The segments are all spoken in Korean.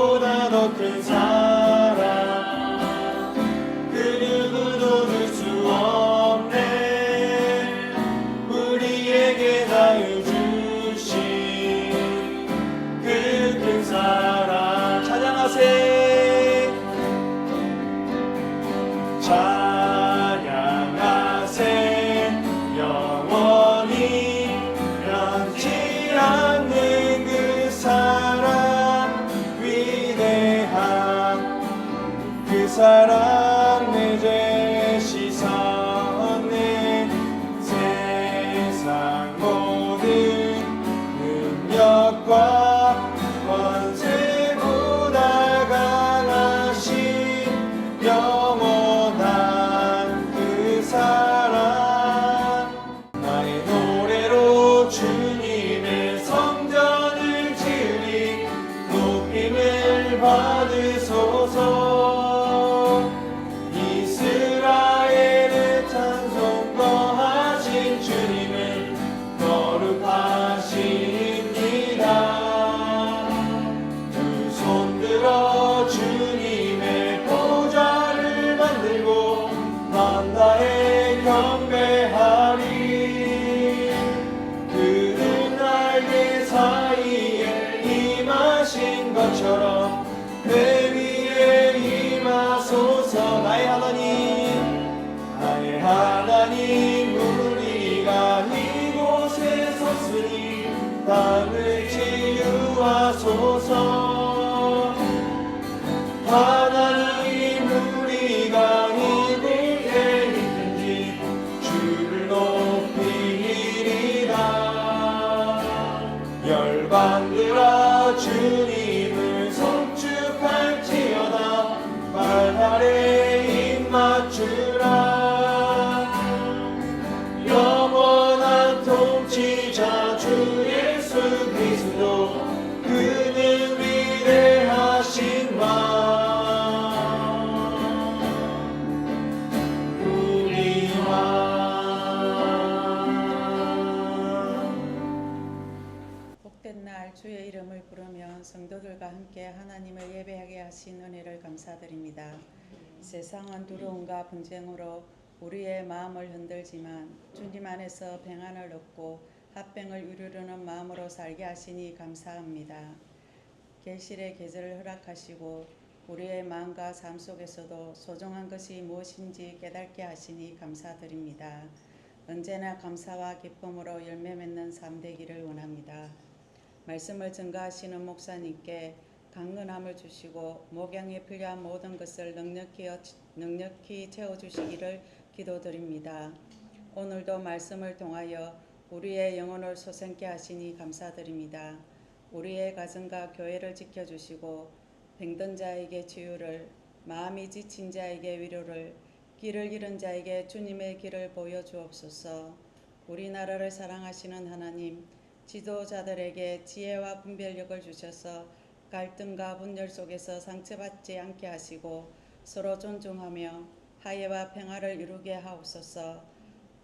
보다 더 큰 사랑 그 누구도 줄 수 없네. 우리에게 자유 주신 그 큰 사랑 찬양하세 찬양하세 영원히 변치 않는 그 사랑 위대한 그 사랑 내 죄 씻었네. 세상 모든 능력과 권세보다 강하신 영원한 그 사랑 나의 노래로 주님의 성전을 지으리. 높임을 받으소서. 이스라엘의 찬송 거하신 주님을 거룩하십니다. 두 손 들어 주님의 보좌를 만들고 만다에 경배하리. 그는 날개 사이에 임하신 것처럼 내 위에 임하소서. 나의 하나님 우리가 이곳에 섰으니 땅을 치유하소서. 하나님 우리가 이곳에 있는지 주를 높이리라. 열방들아 주님을 송축할지어다. 발 아래 입 맞추라. 영원한 통치자 주 예수 그리스도 그는 위대하신 왕 우리 왕. 복된 날 주의 이름을 부르며 성도들과 함께 하나님을 예배하게 하신 은혜를 감사드립니다. 세상은 두려움과 분쟁으로 우리의 마음을 흔들지만 주님 안에서 평안을 얻고 합병을 이루려는 마음으로 살게 하시니 감사합니다. 계실의 계절을 허락하시고 우리의 마음과 삶 속에서도 소중한 것이 무엇인지 깨닫게 하시니 감사드립니다. 언제나 감사와 기쁨으로 열매 맺는 삶 되기를 원합니다. 말씀을 증거하시는 목사님께 강건함을 주시고 목양에 필요한 모든 것을 넉넉히 채워주시기를 기도드립니다. 오늘도 말씀을 통하여 우리의 영혼을 솟게 하시니 감사드립니다. 우리의 가정과 교회를 지켜주시고 병든 자에게 치유를, 마음이 지친 자에게 위로를, 길을 잃은 자에게 주님의 길을 보여주옵소서. 우리나라를 사랑하시는 하나님, 지도자들에게 지혜와 분별력을 주셔서 갈등과 분열 속에서 상처받지 않게 하시고 서로 존중하며 화해와 평화를 이루게 하옵소서.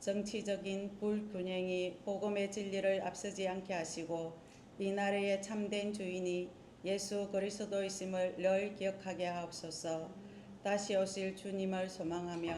정치적인 불균형이 복음의 진리를 앞서지 않게 하시고 이 나라의 참된 주인이 예수 그리스도이심을 늘 기억하게 하옵소서. 다시 오실 주님을 소망하며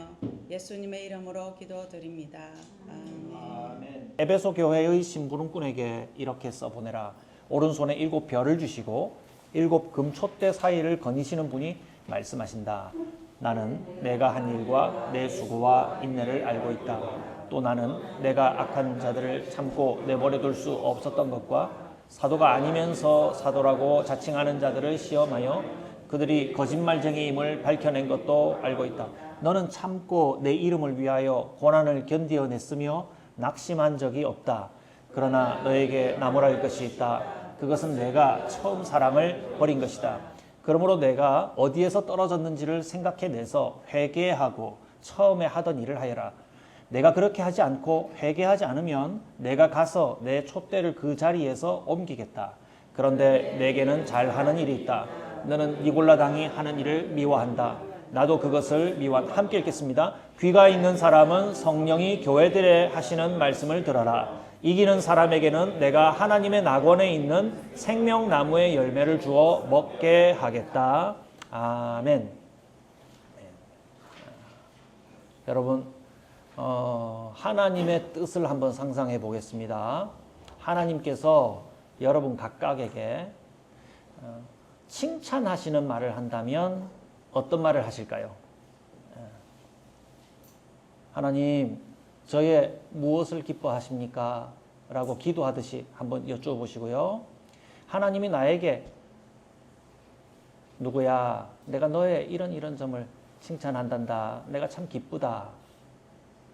예수님의 이름으로 기도드립니다. 아멘. 에베소 교회의 심부름꾼에게 이렇게 써보내라. 오른손에 7 별을 주시고 7 금촛대 사이를 거니시는 분이 말씀하신다. 나는 내가 한 일과 내 수고와 인내를 알고 있다. 또 나는 내가 악한 자들을 참고 내버려둘 수 없었던 것과 사도가 아니면서 사도라고 자칭하는 자들을 시험하여 그들이 거짓말쟁이임을 밝혀낸 것도 알고 있다. 너는 참고 내 이름을 위하여 고난을 견디어냈으며 낙심한 적이 없다. 그러나 너에게 나무랄 것이 있다. 그것은 내가 처음 사랑을 버린 것이다. 그러므로 내가 어디에서 떨어졌는지를 생각해내서 회개하고 처음에 하던 일을 하여라. 내가 그렇게 하지 않고 회개하지 않으면 내가 가서 내 촛대를 그 자리에서 옮기겠다. 그런데 내게는 잘하는 일이 있다. 너는 니골라 당이 하는 일을 미워한다. 나도 그것을 미워한다. 함께 읽겠습니다. 귀가 있는 사람은 성령이 교회들에 하시는 말씀을 들어라. 이기는 사람에게는 내가 하나님의 낙원에 있는 생명나무의 열매를 주어 먹게 하겠다. 아멘. 네. 여러분, 하나님의 뜻을 한번 상상해 보겠습니다. 하나님께서 여러분 각각에게 칭찬하시는 말을 한다면 어떤 말을 하실까요? 하나님, 저의 무엇을 기뻐하십니까? 라고 기도하듯이 한번 여쭤보시고요. 하나님이 나에게 누구야, 내가 너의 이런 점을 칭찬한단다. 내가 참 기쁘다.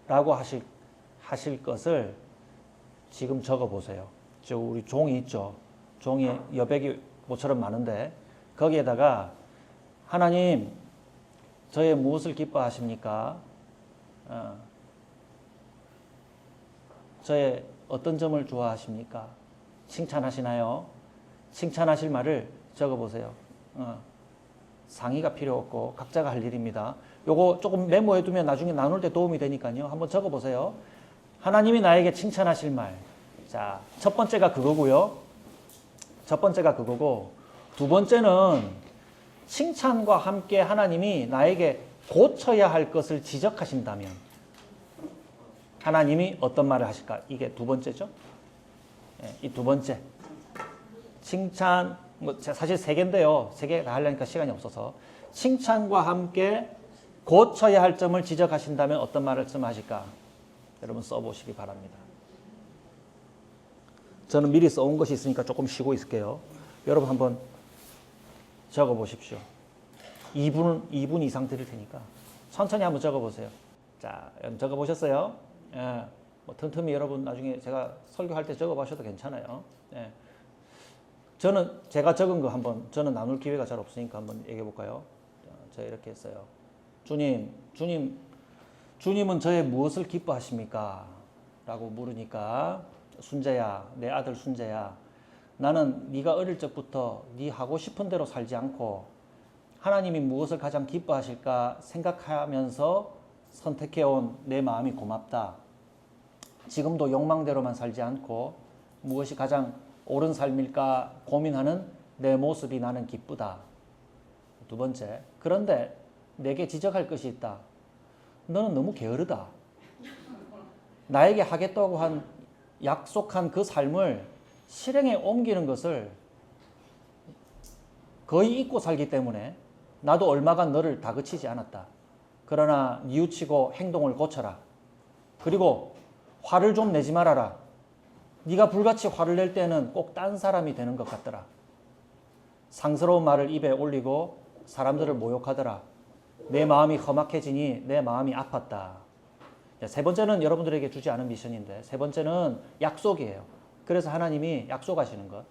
라고 하실 것을 지금 적어 보세요. 저 우리 종이 있죠. 종이에 여백이 모처럼 많은데 거기에다가 하나님, 저의 무엇을 기뻐하십니까? 저의 어떤 점을 좋아하십니까? 칭찬하시나요? 칭찬하실 말을 적어보세요. 상의가 필요 없고 각자가 할 일입니다. 요거 조금 메모해두면 나중에 나눌 때 도움이 되니까요. 한번 적어보세요. 하나님이 나에게 칭찬하실 말. 자, 첫 번째가 그거고요. 첫 번째가 그거고, 두 번째는 칭찬과 함께 하나님이 나에게 고쳐야 할 것을 지적하신다면 하나님이 어떤 말을 하실까? 이게 두 번째죠. 이 두 번째. 칭찬, 사실 세 개인데요. 세 개 다 하려니까 시간이 없어서. 칭찬과 함께 고쳐야 할 점을 지적하신다면 어떤 말씀하실까? 여러분 써보시기 바랍니다. 저는 미리 써온 것이 있으니까 조금 쉬고 있을게요. 여러분 한번 적어보십시오. 2분 이상 드릴 테니까 천천히 한번 적어보세요. 자, 여러분 적어보셨어요? 예, 뭐 틈틈이 여러분 나중에 제가 설교할 때 적어보셔도 괜찮아요. 예. 제가 적은 거 한번, 저는 나눌 기회가 잘 없으니까 한번 얘기해 볼까요? 제가 이렇게 했어요. 주님은 저의 무엇을 기뻐하십니까? 라고 물으니까, 순재야, 내 아들 순재야, 나는 네가 어릴 적부터 네 하고 싶은 대로 살지 않고 하나님이 무엇을 가장 기뻐하실까 생각하면서 선택해온 내 마음이 고맙다. 지금도 욕망대로만 살지 않고 무엇이 가장 옳은 삶일까 고민하는 내 모습이 나는 기쁘다. 두 번째, 그런데 내게 지적할 것이 있다. 너는 너무 게으르다. 나에게 하겠다고 약속한 그 삶을 실행에 옮기는 것을 거의 잊고 살기 때문에 나도 얼마간 너를 다그치지 않았다. 그러나 뉘우치고 행동을 고쳐라. 그리고 화를 좀 내지 말아라. 네가 불같이 화를 낼 때는 꼭 딴 사람이 되는 것 같더라. 상스러운 말을 입에 올리고 사람들을 모욕하더라. 내 마음이 험악해지니 내 마음이 아팠다. 세 번째는 여러분들에게 주지 않은 미션인데, 세 번째는 약속이에요. 그래서 하나님이 약속하시는 것.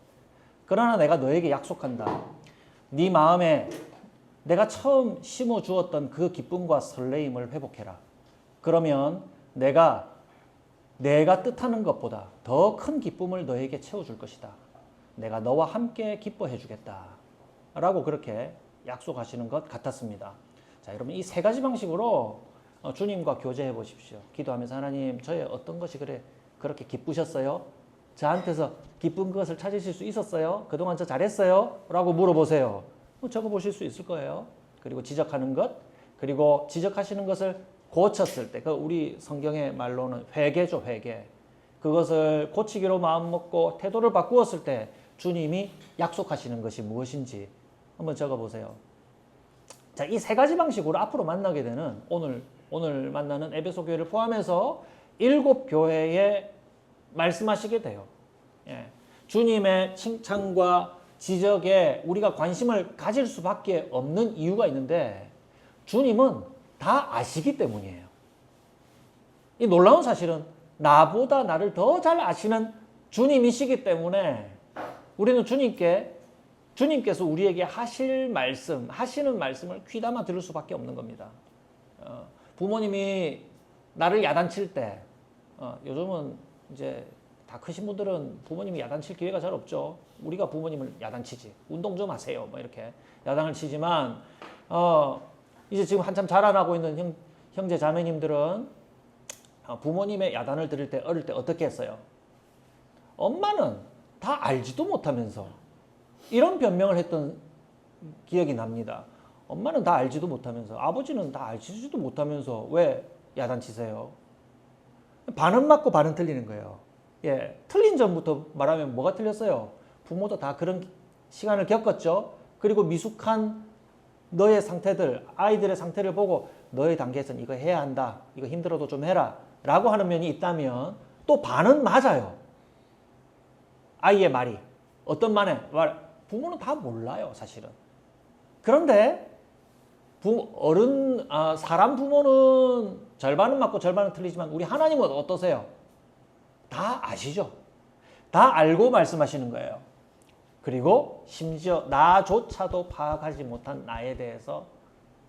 그러나 내가 너에게 약속한다. 네 마음에 내가 처음 심어주었던 그 기쁨과 설레임을 회복해라. 그러면 내가 뜻하는 것보다 더 큰 기쁨을 너에게 채워줄 것이다. 내가 너와 함께 기뻐해 주겠다. 라고 그렇게 약속하시는 것 같았습니다. 자, 여러분 이 세 가지 방식으로 주님과 교제해 보십시오. 기도하면서 하나님, 저의 어떤 것이 그렇게 기쁘셨어요? 저한테서 기쁜 것을 찾으실 수 있었어요? 그동안 저 잘했어요? 라고 물어보세요. 적어보실 수 있을 거예요. 그리고 지적하는 것, 그리고 지적하시는 것을 고쳤을 때, 그 우리 성경의 말로는 회개죠, 회개. 그것을 고치기로 마음먹고 태도를 바꾸었을 때 주님이 약속하시는 것이 무엇인지 한번 적어보세요. 자, 이 세 가지 방식으로 앞으로 만나게 되는 오늘 만나는 에베소 교회를 포함해서 7교회에 말씀하시게 돼요. 예. 주님의 칭찬과 지적에 우리가 관심을 가질 수밖에 없는 이유가 있는데 주님은 다 아시기 때문이에요. 이 놀라운 사실은 나보다 나를 더 잘 아시는 주님이시기 때문에 우리는 주님께서 우리에게 하시는 말씀을 귀담아 들을 수밖에 없는 겁니다. 부모님이 나를 야단칠 때, 요즘은 이제 다 크신 분들은 부모님이 야단칠 기회가 잘 없죠. 우리가 부모님을 야단치지. 운동 좀 하세요. 뭐 이렇게 야단을 치지만, 이제 지금 한참 자라나고 있는 형제 자매님들은 부모님의 야단을 들을 때 어릴 때 어떻게 했어요? 엄마는 다 알지도 못하면서 이런 변명을 했던 기억이 납니다. 엄마는 다 알지도 못하면서 아버지는 다 알지도 못하면서 왜 야단치세요? 반은 맞고 반은 틀리는 거예요. 예, 틀린 점부터 말하면 뭐가 틀렸어요? 부모도 다 그런 시간을 겪었죠. 그리고 미숙한 너의 상태들, 아이들의 상태를 보고 너의 단계에서는 이거 해야 한다. 이거 힘들어도 좀 해라. 라고 하는 면이 있다면 또 반은 맞아요. 아이의 말이. 어떤 말, 부모는 다 몰라요, 사실은. 그런데 사람 부모는 절반은 맞고 절반은 틀리지만 우리 하나님은 어떠세요? 다 아시죠? 다 알고 말씀하시는 거예요. 그리고 심지어 나조차도 파악하지 못한 나에 대해서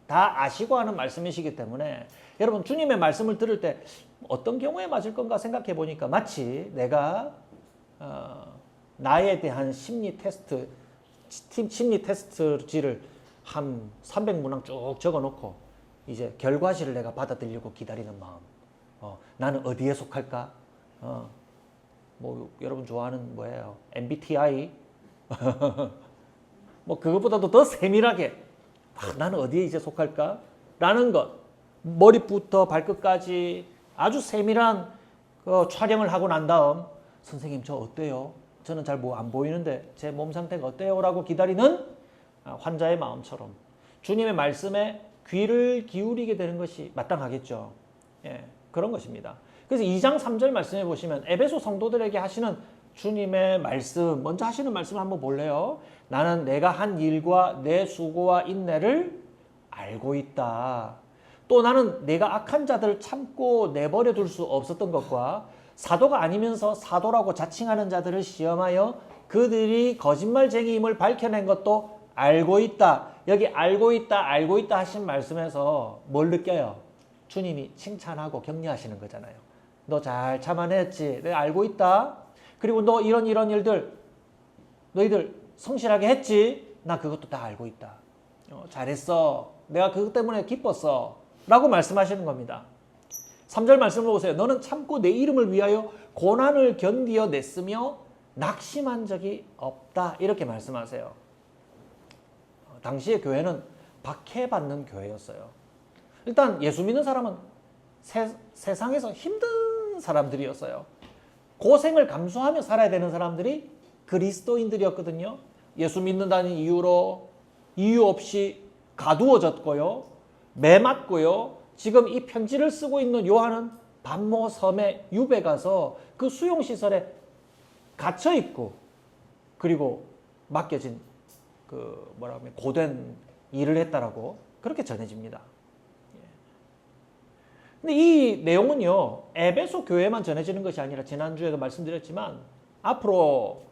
다 아시고 하는 말씀이시기 때문에 여러분 주님의 말씀을 들을 때 어떤 경우에 맞을 건가 생각해 보니까 마치 내가 나에 대한 심리 테스트지를 한 300문항 쭉 적어놓고 이제 결과지를 내가 받아들이려고 기다리는 마음. 나는 어디에 속할까? 뭐 여러분 좋아하는 뭐예요? MBTI? 뭐 그것보다도 더 세밀하게 나는 어디에 이제 속할까? 라는 것. 머리부터 발끝까지 아주 세밀한 촬영을 하고 난 다음 선생님 저 어때요? 저는 잘 뭐 안 보이는데 제 몸 상태가 어때요? 라고 기다리는 환자의 마음처럼 주님의 말씀에 귀를 기울이게 되는 것이 마땅하겠죠. 예, 그런 것입니다. 그래서 2장 3절 말씀해 보시면 에베소 성도들에게 하시는 주님의 말씀, 먼저 하시는 말씀을 한번 볼래요? 나는 내가 한 일과 내 수고와 인내를 알고 있다. 또 나는 내가 악한 자들을 참고 내버려 둘 수 없었던 것과 사도가 아니면서 사도라고 자칭하는 자들을 시험하여 그들이 거짓말쟁이임을 밝혀낸 것도 알고 있다. 여기 알고 있다 하신 말씀에서 뭘 느껴요? 주님이 칭찬하고 격려하시는 거잖아요. 너 잘 참아냈지? 내가 알고 있다. 그리고 너 이런 일들 너희들 성실하게 했지? 나 그것도 다 알고 있다. 잘했어. 내가 그것 때문에 기뻤어. 라고 말씀하시는 겁니다. 3절 말씀을 보세요. 너는 참고 내 이름을 위하여 고난을 견디어 냈으며 낙심한 적이 없다. 이렇게 말씀하세요. 당시의 교회는 박해받는 교회였어요. 일단 예수 믿는 사람은 세상에서 힘든 사람들이었어요. 고생을 감수하며 살아야 되는 사람들이 그리스도인들이었거든요. 예수 믿는다는 이유로 이유 없이 가두어졌고요. 매맞고요. 지금 이 편지를 쓰고 있는 요한은 반모 섬에 유배 가서 그 수용시설에 갇혀 있고 그리고 맡겨진 고된 일을 했다라고 그렇게 전해집니다. 근데 이 내용은요, 에베소 교회만 전해지는 것이 아니라 지난주에도 말씀드렸지만 앞으로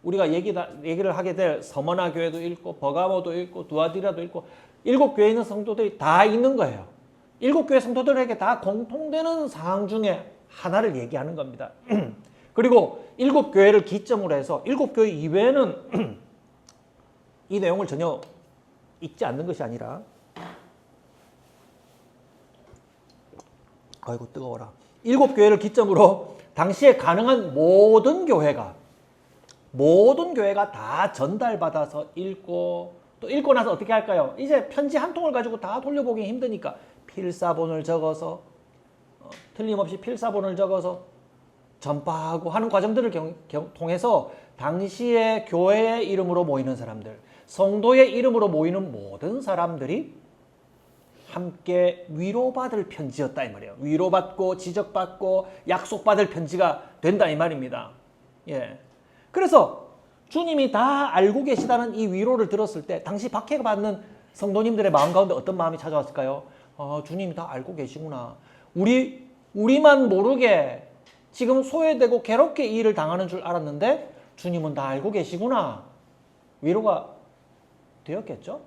우리가 얘기를 하게 될 서머나 교회도 있고 버가모도 있고 두아디라도 있고 7교회에 있는 성도들이 다 있는 거예요. 7교회 성도들에게 다 공통되는 상황 중에 하나를 얘기하는 겁니다. 그리고 7교회를 기점으로 해서 7교회 이외에는 이 내용을 전혀 읽지 않는 것이 아니라 아이고 뜨거워라. 7교회를 기점으로 당시에 가능한 모든 교회가 다 전달받아서 읽고 또 읽고 나서 어떻게 할까요? 이제 편지 한 통을 가지고 다 돌려보기 힘드니까 필사본을 적어서 틀림없이 필사본을 적어서 전파하고 하는 과정들을 통해서 당시에 교회의 이름으로 모이는 사람들, 성도의 이름으로 모이는 모든 사람들이 함께 위로받을 편지였다 이 말이에요. 위로받고 지적받고 약속받을 편지가 된다 이 말입니다. 예. 그래서 주님이 다 알고 계시다는 이 위로를 들었을 때 당시 박해받는 성도님들의 마음 가운데 어떤 마음이 찾아왔을까요? 주님이 다 알고 계시구나. 우리만 모르게 지금 소외되고 괴롭게 이 일을 당하는 줄 알았는데 주님은 다 알고 계시구나. 위로가 되었겠죠?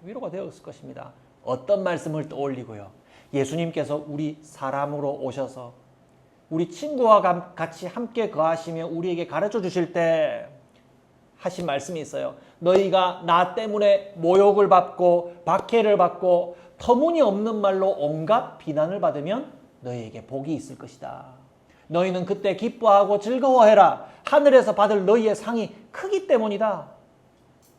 위로가 되었을 것입니다. 어떤 말씀을 떠올리고요. 예수님께서 우리 사람으로 오셔서 우리 친구와 같이 함께 거하시며 우리에게 가르쳐 주실 때 하신 말씀이 있어요. 너희가 나 때문에 모욕을 받고 박해를 받고 터무니없는 말로 온갖 비난을 받으면 너희에게 복이 있을 것이다. 너희는 그때 기뻐하고 즐거워해라. 하늘에서 받을 너희의 상이 크기 때문이다.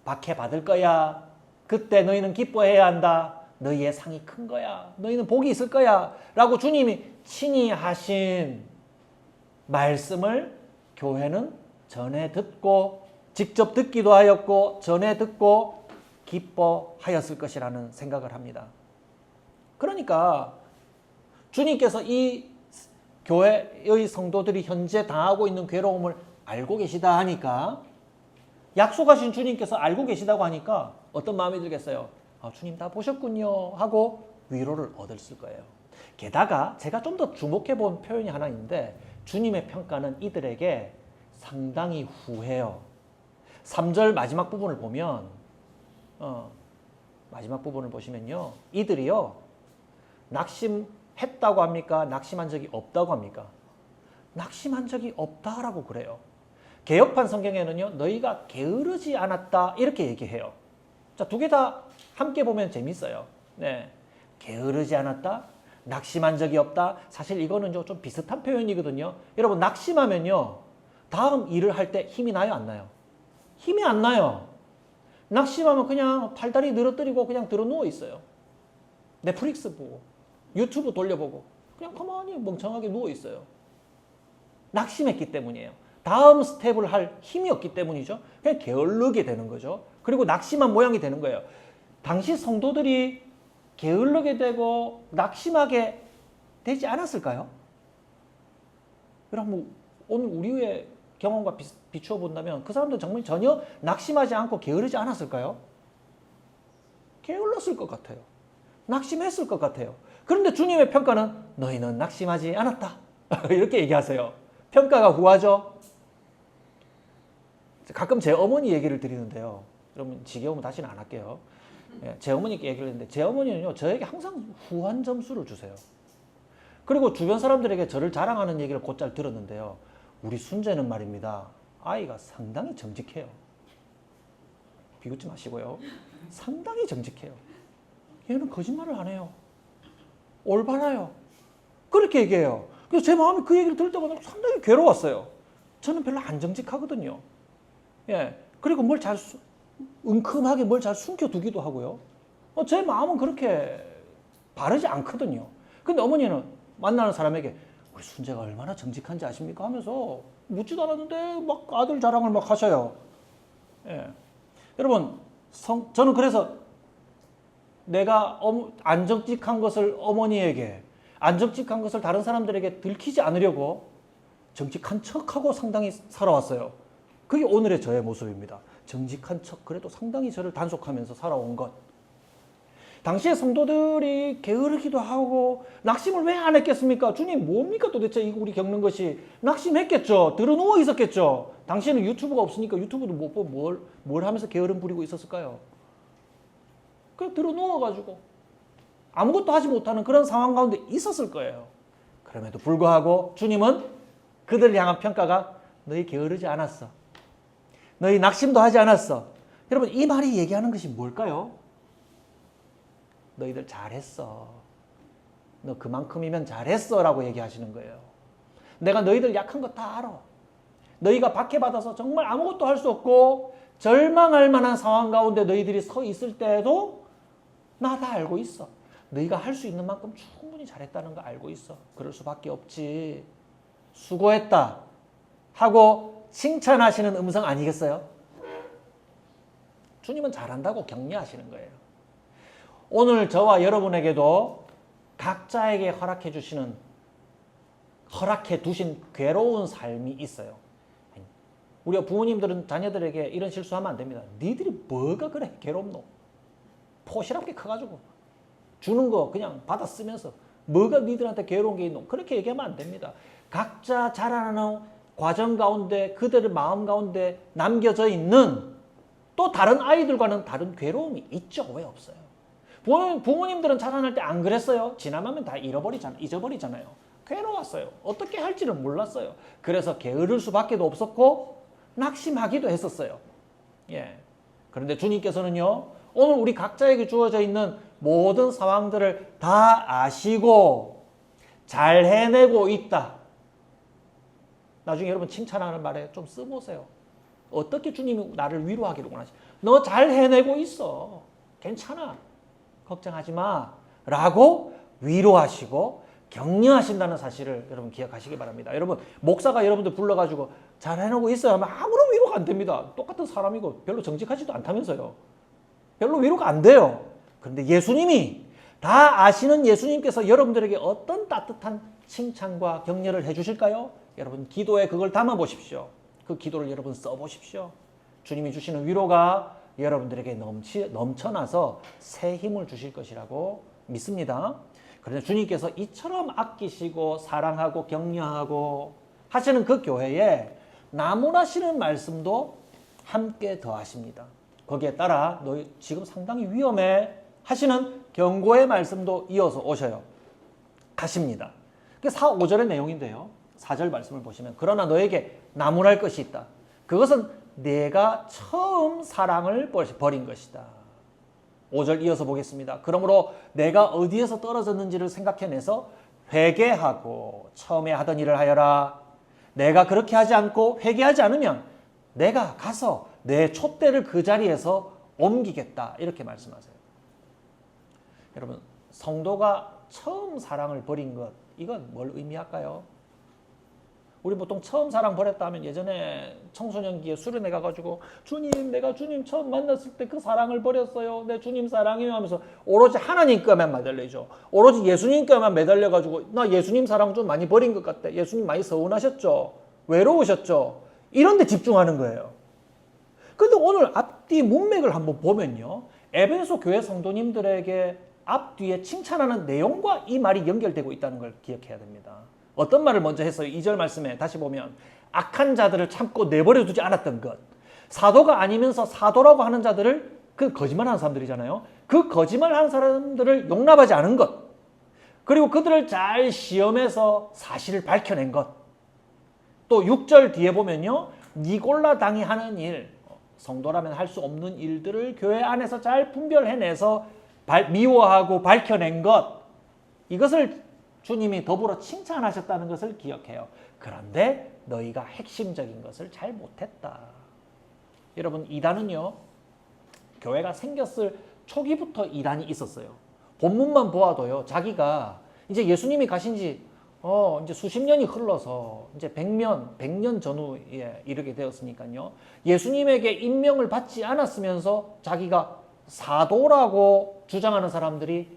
박해 받을 거야. 그때 너희는 기뻐해야 한다. 너희의 상이 큰 거야. 너희는 복이 있을 거야. 라고 주님이 친히 하신 말씀을 교회는 전해 듣고 직접 듣기도 하였고 전해 듣고 기뻐하였을 것이라는 생각을 합니다. 그러니까 주님께서 이 교회의 성도들이 현재 당하고 있는 괴로움을 알고 계시다 하니까 약속하신 주님께서 알고 계시다고 하니까 어떤 마음이 들겠어요? 아, 주님 다 보셨군요 하고 위로를 얻었을 거예요. 게다가 제가 좀 더 주목해 본 표현이 하나 있는데 주님의 평가는 이들에게 상당히 후해요. 3절 마지막 부분을 보면 마지막 부분을 보시면요. 이들이요. 낙심했다고 합니까? 낙심한 적이 없다고 합니까? 낙심한 적이 없다라고 그래요. 개역판 성경에는요. 너희가 게으르지 않았다 이렇게 얘기해요. 자, 두 개 다 함께 보면 재밌어요. 네, 게으르지 않았다. 낙심한 적이 없다. 사실 이거는 좀 비슷한 표현이거든요. 여러분 낙심하면요. 다음 일을 할 때 힘이 나요? 안 나요? 힘이 안 나요. 낙심하면 그냥 팔다리 늘어뜨리고 그냥 들어 누워 있어요. 넷플릭스 보고 유튜브 돌려보고 그냥 가만히 멍청하게 누워 있어요. 낙심했기 때문이에요. 다음 스텝을 할 힘이 없기 때문이죠. 그냥 게을르게 되는 거죠. 그리고 낙심한 모양이 되는 거예요. 당시 성도들이 게을르게 되고 낙심하게 되지 않았을까요? 그럼 오늘 우리의 경험과 비추어 본다면 그 사람들은 정말 전혀 낙심하지 않고 게으르지 않았을까요? 게을렀을 것 같아요. 낙심했을 것 같아요. 그런데 주님의 평가는 너희는 낙심하지 않았다. 이렇게 얘기하세요. 평가가 후하죠. 가끔 제 어머니 얘기를 드리는데요. 여러분 지겨우면 다시는 안 할게요. 제 어머니께 얘기를 했는데 제 어머니는요. 저에게 항상 후한 점수를 주세요. 그리고 주변 사람들에게 저를 자랑하는 얘기를 곧잘 들었는데요. 우리 순재는 말입니다. 아이가 상당히 정직해요. 비웃지 마시고요. 상당히 정직해요. 얘는 거짓말을 안 해요. 올바라요. 그렇게 얘기해요. 그래서 제 마음이 그 얘기를 들을 때마다 상당히 괴로웠어요. 저는 별로 안 정직하거든요. 예. 그리고 은큼하게 뭘 잘 숨겨두기도 하고요. 제 마음은 그렇게 바르지 않거든요. 근데 어머니는 만나는 사람에게 우리 순재가 얼마나 정직한지 아십니까? 하면서 묻지도 않았는데 막 아들 자랑을 막 하셔요. 예. 여러분, 저는 그래서 내가 안 정직한 것을 어머니에게, 안 정직한 것을 다른 사람들에게 들키지 않으려고 정직한 척하고 상당히 살아왔어요. 그게 오늘의 저의 모습입니다. 정직한 척, 그래도 상당히 저를 단속하면서 살아온 것. 당시에 성도들이 게으르기도 하고 낙심을 왜 안 했겠습니까? 주님 뭡니까 도대체 이거 우리 겪는 것이. 낙심했겠죠. 들어누워 있었겠죠. 당시에는 유튜브가 없으니까 유튜브도 못 보고 뭘 하면서 게으름 부리고 있었을까요? 그냥 들어누워가지고 아무것도 하지 못하는 그런 상황 가운데 있었을 거예요. 그럼에도 불구하고 주님은 그들을 향한 평가가 너희 게으르지 않았어. 너희 낙심도 하지 않았어. 여러분 이 말이 얘기하는 것이 뭘까요? 너희들 잘했어. 너 그만큼이면 잘했어 라고 얘기하시는 거예요. 내가 너희들 약한 거 다 알아. 너희가 박해받아서 정말 아무것도 할 수 없고 절망할 만한 상황 가운데 너희들이 서 있을 때에도 나 다 알고 있어. 너희가 할 수 있는 만큼 충분히 잘했다는 거 알고 있어. 그럴 수밖에 없지. 수고했다 하고 칭찬하시는 음성 아니겠어요? 주님은 잘한다고 격려하시는 거예요. 오늘 저와 여러분에게도 각자에게 허락해 두신 괴로운 삶이 있어요. 우리 부모님들은 자녀들에게 이런 실수하면 안 됩니다. 니들이 뭐가 그래 괴롭노? 포시럽게 커가지고 주는 거 그냥 받아 쓰면서 뭐가 니들한테 괴로운 게 있노? 그렇게 얘기하면 안 됩니다. 각자 자라나는 과정 가운데 그들의 마음 가운데 남겨져 있는 또 다른 아이들과는 다른 괴로움이 있죠. 왜 없어요? 부모님들은 자라날 때 안 그랬어요. 지나면 다 잊어버리잖아요. 괴로웠어요. 어떻게 할지를 몰랐어요. 그래서 게으를 수밖에 없었고 낙심하기도 했었어요. 예. 그런데 주님께서는요. 오늘 우리 각자에게 주어져 있는 모든 상황들을 다 아시고 잘 해내고 있다. 나중에 여러분 칭찬하는 말에 좀 써보세요. 어떻게 주님이 나를 위로하기를 원하시? 너 잘 해내고 있어. 괜찮아. 걱정하지 마. 라고 위로하시고 격려하신다는 사실을 여러분 기억하시기 바랍니다. 여러분 목사가 여러분들 불러가지고 잘 해내고 있어요 하면 아무런 위로가 안 됩니다. 똑같은 사람이고 별로 정직하지도 않다면서요. 별로 위로가 안 돼요. 그런데 예수님이 다 아시는 예수님께서 여러분들에게 어떤 따뜻한 칭찬과 격려를 해주실까요? 여러분 기도에 그걸 담아 보십시오. 그 기도를 여러분 써보십시오. 주님이 주시는 위로가 여러분들에게 넘쳐나서 새 힘을 주실 것이라고 믿습니다. 그런데 주님께서 이처럼 아끼시고 사랑하고 격려하고 하시는 그 교회에 나무라시는 말씀도 함께 더하십니다. 거기에 따라 너 지금 상당히 위험해 하시는 경고의 말씀도 이어서 오셔요. 가십니다. 그게 4, 5절의 내용인데요. 4절 말씀을 보시면 그러나 너에게 나무랄 것이 있다. 그것은 내가 처음 사랑을 버린 것이다. 5절 이어서 보겠습니다. 그러므로 내가 어디에서 떨어졌는지를 생각해내서 회개하고 처음에 하던 일을 하여라. 내가 그렇게 하지 않고 회개하지 않으면 내가 가서 내 촛대를 그 자리에서 옮기겠다. 이렇게 말씀하세요. 여러분 성도가 처음 사랑을 버린 것 이건 뭘 의미할까요? 우리 보통 처음 사랑 버렸다 하면 예전에 청소년기에 수련회 가가지고 주님 내가 주님 처음 만났을 때 그 사랑을 버렸어요. 내 주님 사랑해요 하면서 오로지 하나님 거만 매달리죠. 오로지 예수님 거만 매달려가지고 나 예수님 사랑 좀 많이 버린 것 같아. 예수님 많이 서운하셨죠. 외로우셨죠. 이런 데 집중하는 거예요. 근데 오늘 앞뒤 문맥을 한번 보면요. 에베소 교회 성도님들에게 앞뒤에 칭찬하는 내용과 이 말이 연결되고 있다는 걸 기억해야 됩니다. 어떤 말을 먼저 했어요? 2절 말씀에 다시 보면 악한 자들을 참고 내버려 두지 않았던 것. 사도가 아니면서 사도라고 하는 자들을 그 거짓말하는 사람들이잖아요. 그 거짓말하는 사람들을 용납하지 않은 것. 그리고 그들을 잘 시험해서 사실을 밝혀낸 것. 또 6절 뒤에 보면요. 니골라 당이 하는 일, 성도라면 할 수 없는 일들을 교회 안에서 잘 분별해내서 미워하고 밝혀낸 것. 이것을 주님이 더불어 칭찬하셨다는 것을 기억해요. 그런데 너희가 핵심적인 것을 잘 못했다. 여러분 이단은요. 교회가 생겼을 초기부터 이단이 있었어요. 본문만 보아도요. 자기가 이제 예수님이 가신 지 이제 수십 년이 흘러서 이제 100년 전후에 이르게 되었으니까요. 예수님에게 임명을 받지 않았으면서 자기가 사도라고 주장하는 사람들이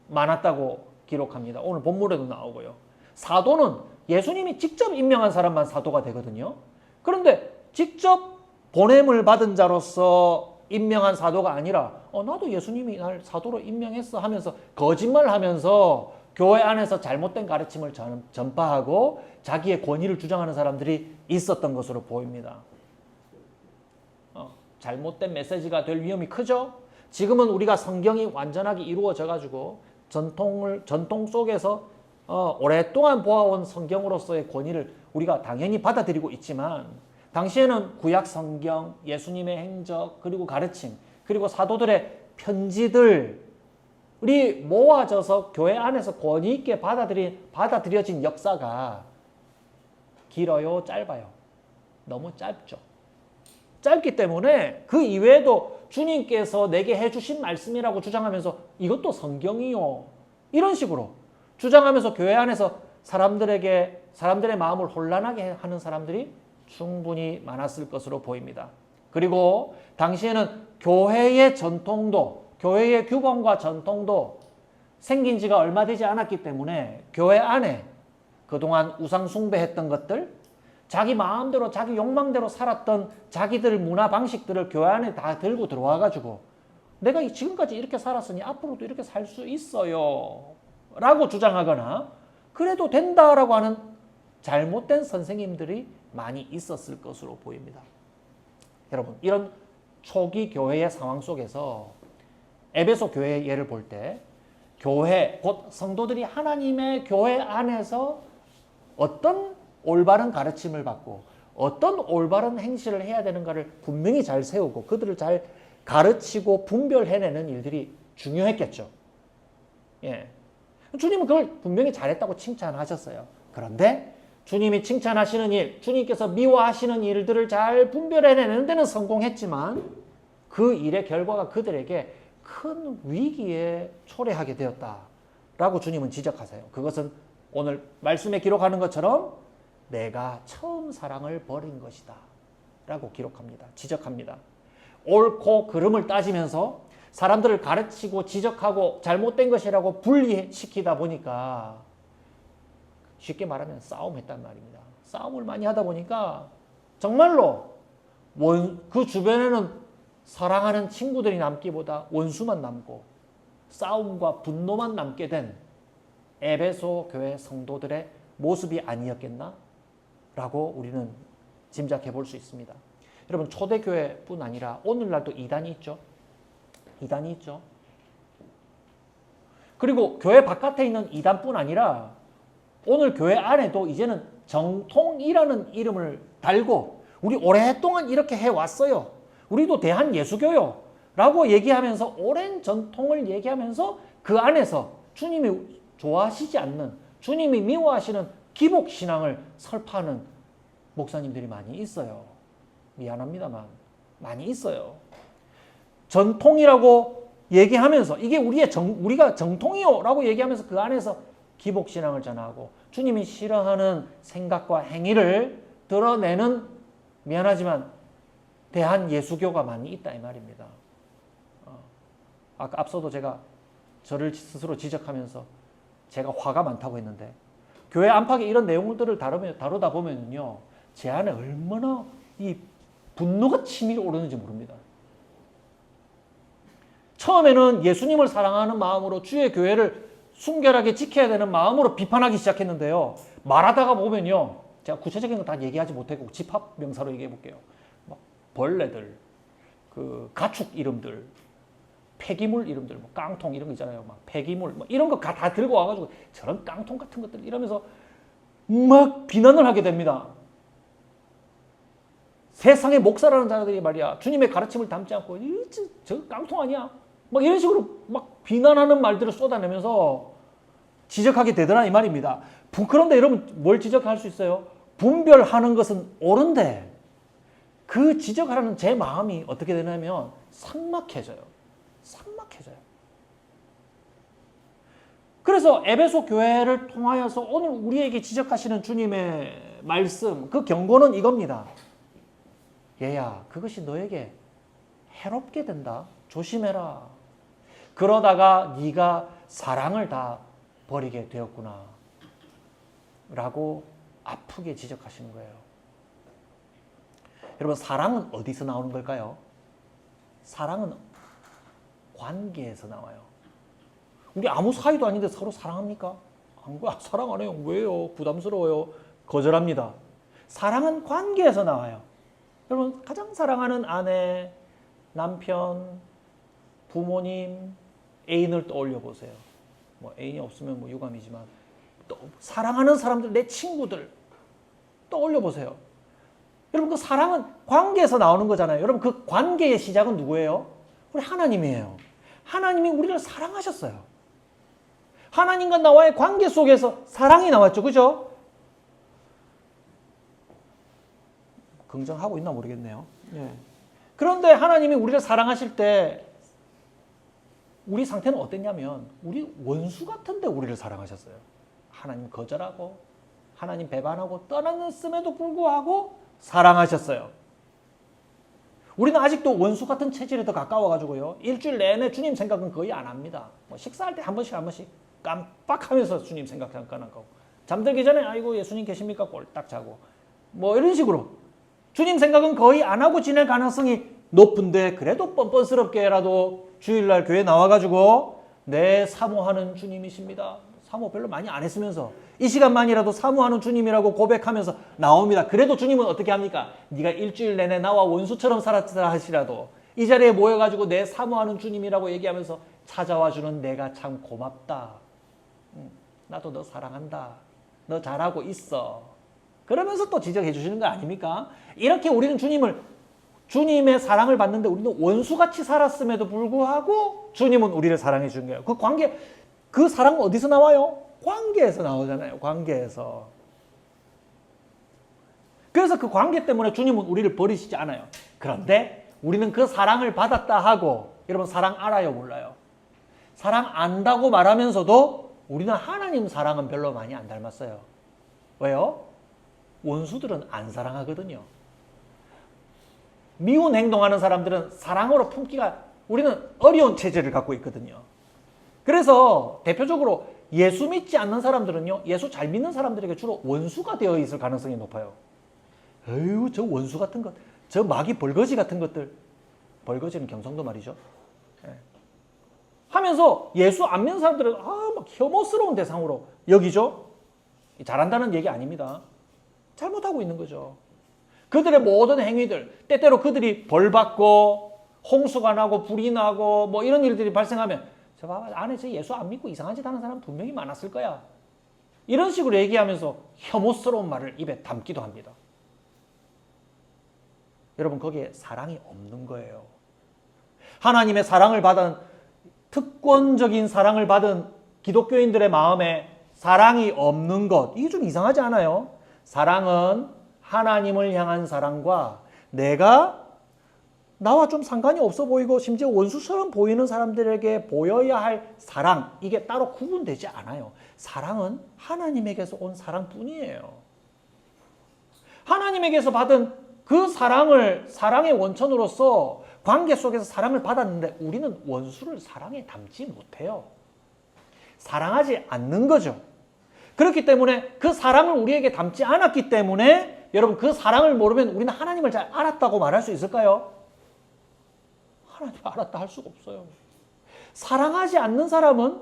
많았다고 기록합니다. 오늘 본문에도 나오고요. 사도는 예수님이 직접 임명한 사람만 사도가 되거든요. 그런데 직접 보냄을 받은 자로서 임명한 사도가 아니라 나도 예수님이 날 사도로 임명했어 하면서 거짓말하면서 교회 안에서 잘못된 가르침을 전파하고 자기의 권위를 주장하는 사람들이 있었던 것으로 보입니다. 잘못된 메시지가 될 위험이 크죠? 지금은 우리가 성경이 완전하게 이루어져 가지고 전통 속에서 오랫동안 보아온 성경으로서의 권위를 우리가 당연히 받아들이고 있지만 당시에는 구약 성경, 예수님의 행적, 그리고 가르침, 그리고 사도들의 편지들이 모아져서 교회 안에서 권위 있게 받아들여진 역사가 길어요, 짧아요? 너무 짧죠. 짧기 때문에 그 이외에도 주님께서 내게 해주신 말씀이라고 주장하면서 이것도 성경이요. 이런 식으로 주장하면서 교회 안에서 사람들의 마음을 혼란하게 하는 사람들이 충분히 많았을 것으로 보입니다. 그리고 당시에는 교회의 전통도, 교회의 규범과 전통도 생긴 지가 얼마 되지 않았기 때문에 교회 안에 그동안 우상 숭배했던 것들, 자기 마음대로 자기 욕망대로 살았던 자기들 문화 방식들을 교회 안에 다 들고 들어와가지고 내가 지금까지 이렇게 살았으니 앞으로도 이렇게 살 수 있어요 라고 주장하거나 그래도 된다라고 하는 잘못된 선생님들이 많이 있었을 것으로 보입니다. 여러분 이런 초기 교회의 상황 속에서 에베소 교회의 예를 볼 때 교회 곧 성도들이 하나님의 교회 안에서 어떤 올바른 가르침을 받고 어떤 올바른 행실을 해야 되는가를 분명히 잘 세우고 그들을 잘 가르치고 분별해내는 일들이 중요했겠죠. 예. 주님은 그걸 분명히 잘했다고 칭찬하셨어요. 그런데 주님이 칭찬하시는 일, 주님께서 미워하시는 일들을 잘 분별해내는 데는 성공했지만 그 일의 결과가 그들에게 큰 위기에 초래하게 되었다라고 주님은 지적하세요. 그것은 오늘 말씀에 기록하는 것처럼 내가 처음 사랑을 버린 것이다 라고 기록합니다. 지적합니다. 옳고 그름을 따지면서 사람들을 가르치고 지적하고 잘못된 것이라고 분리시키다 보니까 쉽게 말하면 싸움했단 말입니다. 싸움을 많이 하다 보니까 정말로 그 주변에는 사랑하는 친구들이 남기보다 원수만 남고 싸움과 분노만 남게 된 에베소 교회 성도들의 모습이 아니었겠나? 라고 우리는 짐작해 볼 수 있습니다. 여러분, 초대교회뿐 아니라 오늘날도 이단이 있죠. 이단이 있죠. 그리고 교회 바깥에 있는 이단뿐 아니라 오늘 교회 안에도 이제는 정통이라는 이름을 달고 우리 오랫동안 이렇게 해왔어요. 우리도 대한예수교요 라고 얘기하면서 오랜 전통을 얘기하면서 그 안에서 주님이 좋아하시지 않는, 주님이 미워하시는 기복신앙을 설파하는 목사님들이 많이 있어요. 미안합니다만 많이 있어요. 전통이라고 얘기하면서 이게 우리가 정통이요 라고 얘기하면서 그 안에서 기복신앙을 전하고 주님이 싫어하는 생각과 행위를 드러내는, 미안하지만 대한예수교가 많이 있다 이 말입니다. 아까 앞서도 제가 저를 스스로 지적하면서 제가 화가 많다고 했는데 교회 안팎에 이런 내용들을 다루다 보면요, 제 안에 얼마나 이 분노가 치밀어 오르는지 모릅니다. 처음에는 예수님을 사랑하는 마음으로 주의 교회를 순결하게 지켜야 되는 마음으로 비판하기 시작했는데요. 말하다가 보면요, 제가 구체적인 거 다 얘기하지 못하고 집합 명사로 얘기해 볼게요. 막 벌레들, 그 가축 이름들, 폐기물 이름들, 뭐 깡통 이런 거 있잖아요. 막 폐기물, 뭐 이런 거 다 들고 와가지고 저런 깡통 같은 것들 이러면서 막 비난을 하게 됩니다. 세상의 목사라는 자들이 말이야, 주님의 가르침을 담지 않고 저 깡통 아니야? 막 이런 식으로 막 비난하는 말들을 쏟아내면서 지적하게 되더라 이 말입니다. 그런데 여러분 뭘 지적할 수 있어요? 분별하는 것은 옳은데 그 지적하라는 제 마음이 어떻게 되냐면 삭막해져요. 삭막해져요. 그래서 에베소 교회를 통하여서 오늘 우리에게 지적하시는 주님의 말씀, 그 경고는 이겁니다. 얘야, 그것이 너에게 해롭게 된다. 조심해라. 그러다가 네가 사랑을 다 버리게 되었구나. 라고 아프게 지적하시는 거예요. 여러분, 사랑은 어디서 나오는 걸까요? 사랑은 관계에서 나와요. 우리 아무 사이도 아닌데 서로 사랑합니까? 사랑 안 해요. 왜요? 부담스러워요. 거절합니다. 사랑은 관계에서 나와요. 여러분, 가장 사랑하는 아내, 남편, 부모님, 애인을 떠올려 보세요. 뭐 애인이 없으면 뭐 유감이지만 또 사랑하는 사람들, 내 친구들 떠올려 보세요. 여러분, 그 사랑은 관계에서 나오는 거잖아요. 여러분, 그 관계의 시작은 누구예요? 우리 하나님이에요. 하나님이 우리를 사랑하셨어요. 하나님과 나와의 관계 속에서 사랑이 나왔죠. 그죠? 긍정하고 있나 모르겠네요. 예. 그런데 하나님이 우리를 사랑하실 때 우리 상태는 어땠냐면 우리 원수 같은데 우리를 사랑하셨어요. 하나님 거절하고 하나님 배반하고 떠났음에도 불구하고 사랑하셨어요. 우리는 아직도 원수 같은 체질에 더 가까워가지고요. 일주일 내내 주님 생각은 거의 안 합니다. 뭐 식사할 때 한 번씩 깜빡하면서 주님 생각 잠깐 하고, 잠들기 전에 아이고 예수님 계십니까? 꼴딱 자고 뭐 이런 식으로 주님 생각은 거의 안 하고 지낼 가능성이 높은데, 그래도 뻔뻔스럽게라도 주일날 교회 나와가지고 내 사모하는 주님이십니다. 사모 별로 많이 안 했으면서 이 시간만이라도 사모하는 주님이라고 고백하면서 나옵니다. 그래도 주님은 어떻게 합니까? 네가 일주일 내내 나와 원수처럼 살았다 하시라도 이 자리에 모여가지고 내 사모하는 주님이라고 얘기하면서 찾아와주는 내가 참 고맙다. 나도 너 사랑한다. 너 잘하고 있어. 그러면서 또 지적해 주시는 거 아닙니까? 이렇게 우리는 주님의 사랑을 받는데 우리는 원수같이 살았음에도 불구하고 주님은 우리를 사랑해 준 거예요. 그 관계, 그 사랑은 어디서 나와요? 관계에서 나오잖아요. 관계에서. 그래서 그 관계 때문에 주님은 우리를 버리시지 않아요. 그런데 우리는 그 사랑을 받았다 하고, 여러분 사랑 알아요, 몰라요? 사랑 안다고 말하면서도 우리는 하나님 사랑은 별로 많이 안 닮았어요. 왜요? 원수들은 안 사랑하거든요. 미운 행동하는 사람들은 사랑으로 품기가, 우리는 어려운 체질을 갖고 있거든요. 그래서 대표적으로 예수 믿지 않는 사람들은요, 예수 잘 믿는 사람들에게 주로 원수가 되어 있을 가능성이 높아요. 에휴, 저 원수 같은 것, 저 마귀 벌거지 같은 것들, 벌거지는 경상도 말이죠. 예. 하면서 예수 안 믿는 사람들은 막 혐오스러운 대상으로 여기죠. 잘한다는 얘기 아닙니다. 잘못하고 있는 거죠. 그들의 모든 행위들, 때때로 그들이 벌받고 홍수가 나고 불이 나고 뭐 이런 일들이 발생하면 저 봐봐, 안에 저 예수 안 믿고 이상한 짓 하는 사람 분명히 많았을 거야. 이런 식으로 얘기하면서 혐오스러운 말을 입에 담기도 합니다. 여러분, 거기에 사랑이 없는 거예요. 하나님의 사랑을 받은, 특권적인 사랑을 받은 기독교인들의 마음에 사랑이 없는 것, 이게 좀 이상하지 않아요? 사랑은 하나님을 향한 사랑과 내가 나와 좀 상관이 없어 보이고 심지어 원수처럼 보이는 사람들에게 보여야 할 사랑, 이게 따로 구분되지 않아요. 사랑은 하나님에게서 온 사랑뿐이에요. 하나님에게서 받은 그 사랑을 사랑의 원천으로서 관계 속에서 사랑을 받았는데 우리는 원수를 사랑에 담지 못해요. 사랑하지 않는 거죠. 그렇기 때문에 그 사랑을 우리에게 담지 않았기 때문에 여러분, 그 사랑을 모르면 우리는 하나님을 잘 알았다고 말할 수 있을까요? 하나님을 알았다 할 수가 없어요. 사랑하지 않는 사람은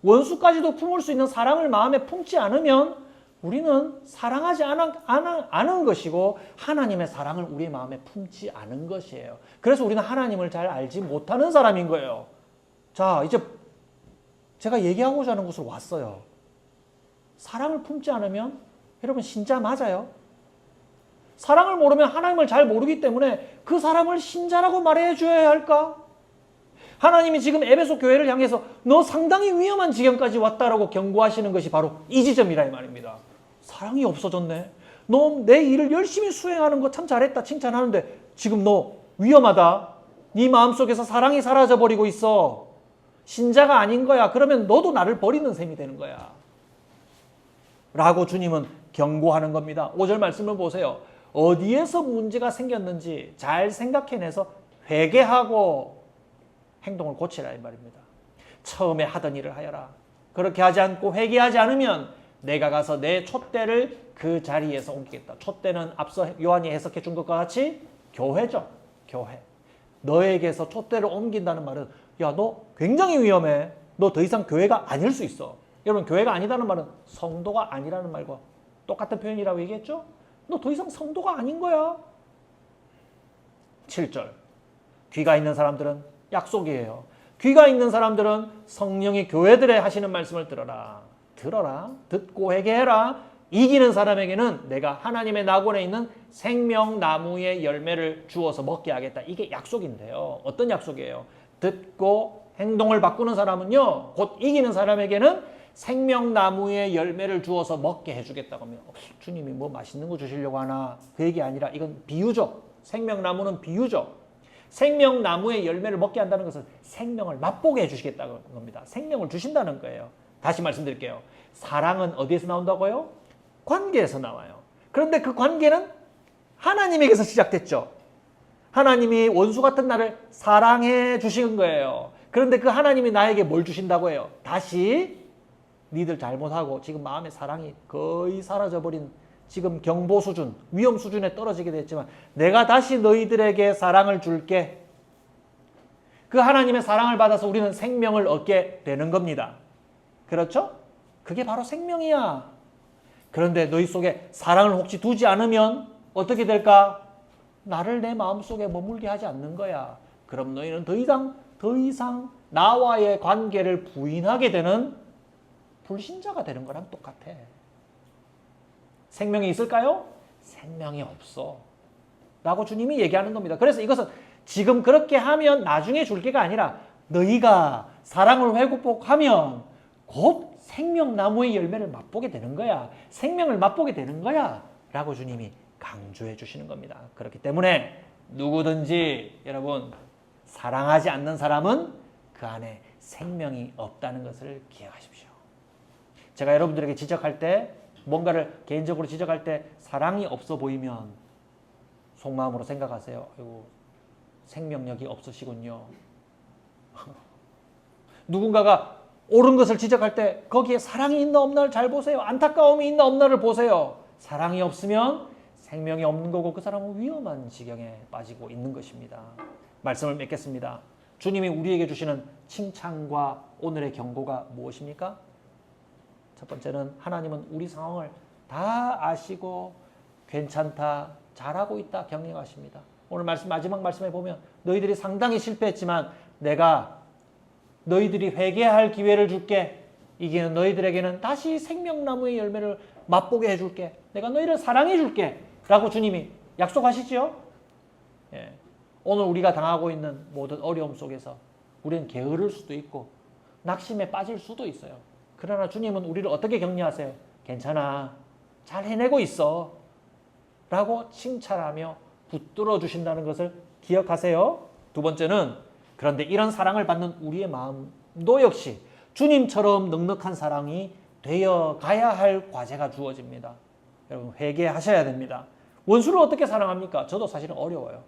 원수까지도 품을 수 있는 사랑을 마음에 품지 않으면 우리는 사랑하지 않은 것이고 하나님의 사랑을 우리의 마음에 품지 않은 것이에요. 그래서 우리는 하나님을 잘 알지 못하는 사람인 거예요. 자, 이제 제가 얘기하고자 하는 곳으로 왔어요. 사랑을 품지 않으면 여러분 신자 맞아요? 사랑을 모르면 하나님을 잘 모르기 때문에 그 사람을 신자라고 말해 줘야 할까? 하나님이 지금 에베소 교회를 향해서 너 상당히 위험한 지경까지 왔다라고 경고하시는 것이 바로 이 지점이라 이 말입니다. 사랑이 없어졌네. 너 내 일을 열심히 수행하는 거 참 잘했다 칭찬하는데 지금 너 위험하다. 네 마음속에서 사랑이 사라져버리고 있어. 신자가 아닌 거야. 그러면 너도 나를 버리는 셈이 되는 거야. 라고 주님은 경고하는 겁니다. 5절 말씀을 보세요. 어디에서 문제가 생겼는지 잘 생각해내서 회개하고 행동을 고치라 이 말입니다. 처음에 하던 일을 하여라. 그렇게 하지 않고 회개하지 않으면 내가 가서 내 촛대를 그 자리에서 옮기겠다. 촛대는 앞서 요한이 해석해 준 것과 같이 교회죠. 교회. 너에게서 촛대를 옮긴다는 말은 야, 너 굉장히 위험해. 너 더 이상 교회가 아닐 수 있어. 여러분, 교회가 아니다는 말은 성도가 아니라는 말과 똑같은 표현이라고 얘기했죠? 너 더 이상 성도가 아닌 거야. 7절. 귀가 있는 사람들은 약속이에요. 귀가 있는 사람들은 성령이 교회들에 하시는 말씀을 들어라. 들어라. 듣고 회개해라. 이기는 사람에게는 내가 하나님의 낙원에 있는 생명나무의 열매를 주어서 먹게 하겠다. 이게 약속인데요. 어떤 약속이에요? 듣고 행동을 바꾸는 사람은요, 곧 이기는 사람에게는 생명나무의 열매를 주어서 먹게 해주겠다고 합니다. 주님이 뭐 맛있는 거 주시려고 하나? 그 얘기 아니라 이건 비유죠. 생명나무는 비유죠. 생명나무의 열매를 먹게 한다는 것은 생명을 맛보게 해주시겠다는 겁니다. 생명을 주신다는 거예요. 다시 말씀드릴게요. 사랑은 어디에서 나온다고요? 관계에서 나와요. 그런데 그 관계는 하나님에게서 시작됐죠. 하나님이 원수 같은 나를 사랑해 주신 거예요. 그런데 그 하나님이 나에게 뭘 주신다고 해요? 다시 니들 잘못하고 지금 마음의 사랑이 거의 사라져버린 지금 경보 수준, 위험 수준에 떨어지게 됐지만 내가 다시 너희들에게 사랑을 줄게. 그 하나님의 사랑을 받아서 우리는 생명을 얻게 되는 겁니다. 그렇죠? 그게 바로 생명이야. 그런데 너희 속에 사랑을 혹시 두지 않으면 어떻게 될까? 나를 내 마음속에 머물게 하지 않는 거야. 그럼 너희는 더 이상 나와의 관계를 부인하게 되는 불신자가 되는 거랑 똑같아. 생명이 있을까요? 생명이 없어. 라고 주님이 얘기하는 겁니다. 그래서 이것은 지금 그렇게 하면 나중에 줄 게가 아니라 너희가 사랑을 회복하면 곧 생명나무의 열매를 맛보게 되는 거야. 생명을 맛보게 되는 거야. 라고 주님이 강조해 주시는 겁니다. 그렇기 때문에 누구든지 여러분 사랑하지 않는 사람은 그 안에 생명이 없다는 것을 기억하십시오. 제가 여러분들에게 지적할 때 뭔가를 개인적으로 지적할 때 사랑이 없어 보이면 속마음으로 생각하세요. 아이고, 생명력이 없으시군요. 누군가가 옳은 것을 지적할 때 거기에 사랑이 있나 없나를 잘 보세요. 안타까움이 있나 없나를 보세요. 사랑이 없으면 생명이 없는 거고 그 사람은 위험한 지경에 빠지고 있는 것입니다. 말씀을 맺겠습니다. 주님이 우리에게 주시는 칭찬과 오늘의 경고가 무엇입니까? 첫 번째는 하나님은 우리 상황을 다 아시고 괜찮다, 잘하고 있다 격려하십니다. 오늘 말씀 마지막 말씀에 보면 너희들이 상당히 실패했지만 내가 너희들이 회개할 기회를 줄게. 이기는 너희들에게는 다시 생명나무의 열매를 맛보게 해줄게. 내가 너희를 사랑해 줄게. 라고 주님이 약속하시죠? 예. 오늘 우리가 당하고 있는 모든 어려움 속에서 우리는 게으를 수도 있고 낙심에 빠질 수도 있어요. 그러나 주님은 우리를 어떻게 격려하세요? 괜찮아. 잘 해내고 있어. 라고 칭찬하며 붙들어 주신다는 것을 기억하세요. 두 번째는 그런데 이런 사랑을 받는 우리의 마음도 역시 주님처럼 넉넉한 사랑이 되어 가야 할 과제가 주어집니다. 여러분 회개하셔야 됩니다. 원수를 어떻게 사랑합니까? 저도 사실은 어려워요.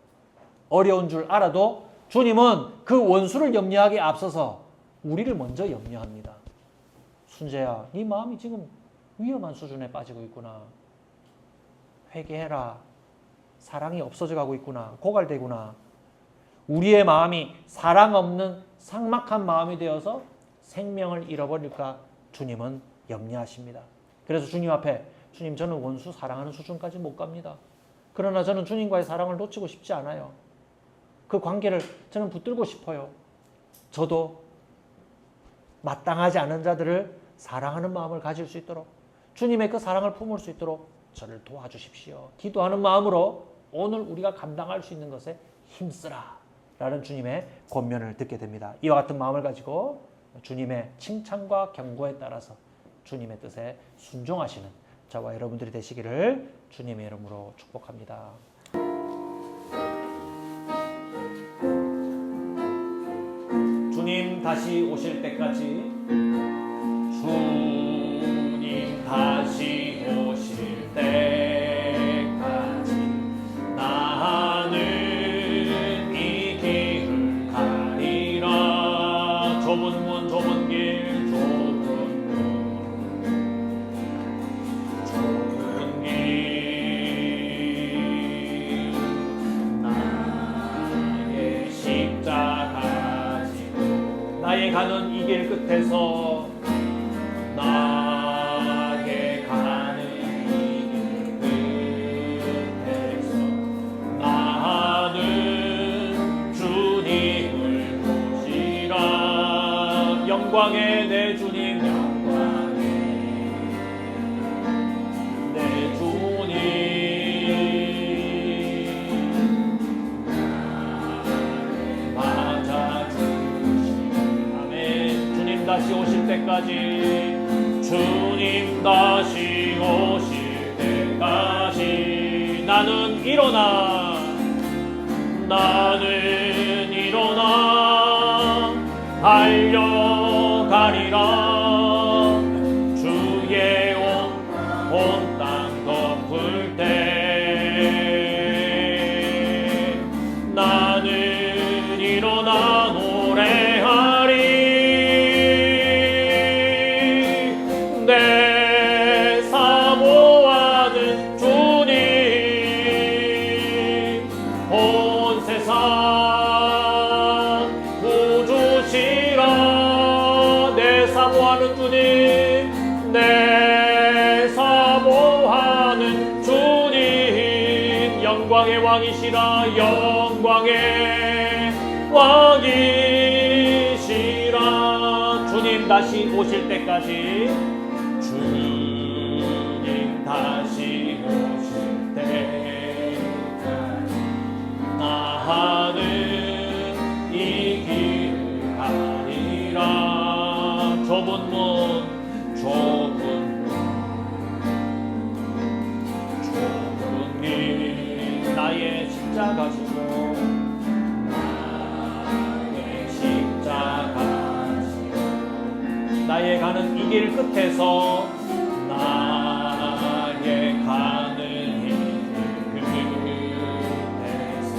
어려운 줄 알아도 주님은 그 원수를 염려하기에 앞서서 우리를 먼저 염려합니다. 순재야, 네 마음이 지금 위험한 수준에 빠지고 있구나. 회개해라. 사랑이 없어져 가고 있구나. 고갈되구나. 우리의 마음이 사랑 없는 삭막한 마음이 되어서 생명을 잃어버릴까 주님은 염려하십니다. 그래서 주님 앞에 주님 저는 원수 사랑하는 수준까지 못 갑니다. 그러나 저는 주님과의 사랑을 놓치고 싶지 않아요. 그 관계를 저는 붙들고 싶어요. 저도 마땅하지 않은 자들을 사랑하는 마음을 가질 수 있도록 주님의 그 사랑을 품을 수 있도록 저를 도와주십시오. 기도하는 마음으로 오늘 우리가 감당할 수 있는 것에 힘쓰라 라는 주님의 권면을 듣게 됩니다. 이와 같은 마음을 가지고 주님의 칭찬과 경고에 따라서 주님의 뜻에 순종하시는 저와 여러분들이 되시기를 주님의 이름으로 축복합니다. 주님 다시 오실 때까지 주님 다시 오실 때까지 나는 이 길을 가리라. 좁은 문 좁은 길 좁은 길 나의 십자가 지고 나의 가는 이 길 끝에서 나의 가는 이 길 끝에서 나는 주님을 보시라. 영광의 내 주님 영광의 내 주님 나를 맞아주시라. 아멘. 주님 다시 오실 때까지 주님 다시 오실 때까지 나는 일어나 달려가리라. 주의 온 땅 덮을 때 나는 일어나 노래하리. 내 사모하는 주님 온 세상 구주시라. 내 사모하는 주님 내 사모하는 주님 영광의 왕이시라. 영광의 왕이시라. 주님 다시 오실 때까지 주님 다시 오실 때까지 나는 이 길을 가리라. 좁은 문 좁은 길 길 끝에서 나의 가는 길 끝에서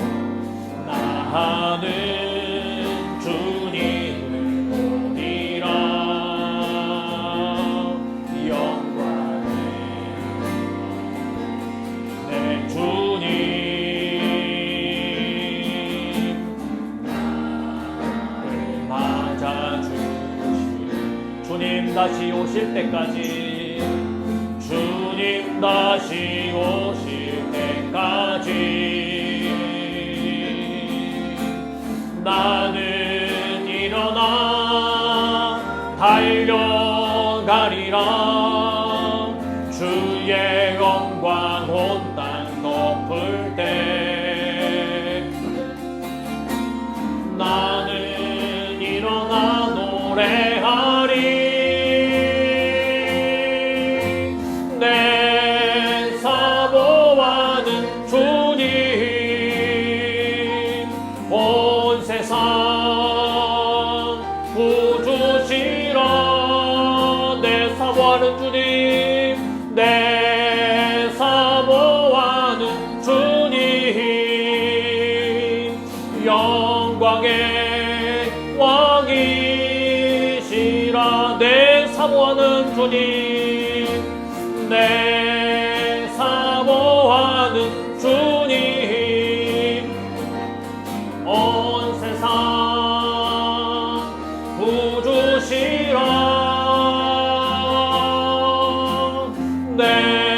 나는 주님을 보리라. 영광의 내 주님 나를 맞아주시오. 주님 다시 오실 때까지, 주님 다시 오실 때까지 나는 일어나 달려가리라. 주의 영광 온 땅 덮을 때 나는 일어나 노래하리. 내 사모하는 주님, 온 세상 구주시라. 내 사모하는 주님, 내 사모하는 주님, 영광의 왕이시라. 내 사모하는 주님, 내 사모하는 주님, 온 세상 구주시라. 내